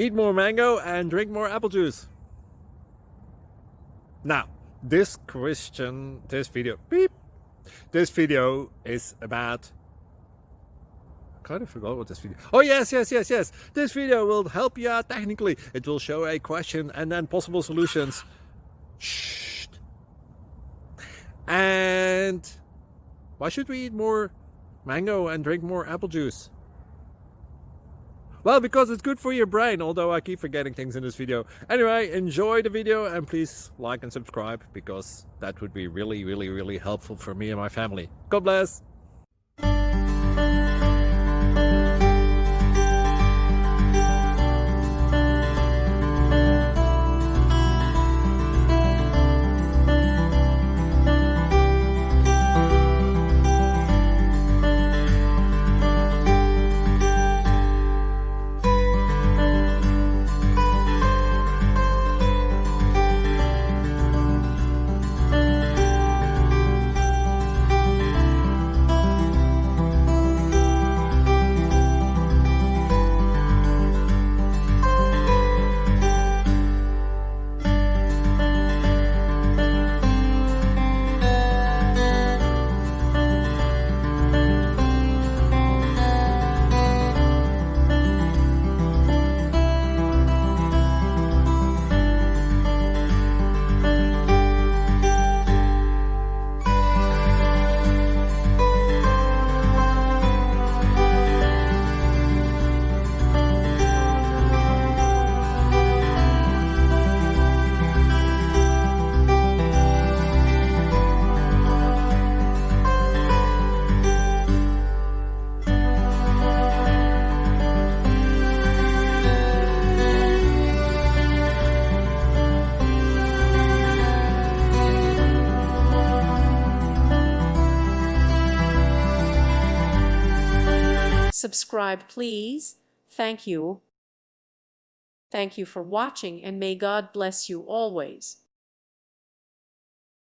Eat more mango and drink more apple juice. Now, this video is about, I kind of forgot what this video. Oh yes. This video will help you out technically. It will show a question and then possible solutions. Shh. And why should we eat more mango and drink more apple juice? Well, because it's good for your brain, although I keep forgetting things in this video. Anyway, enjoy the video and please like and subscribe, because that would be really helpful for me and my family. God bless! Subscribe, please. Thank you. Thank you for watching, and may God bless you always.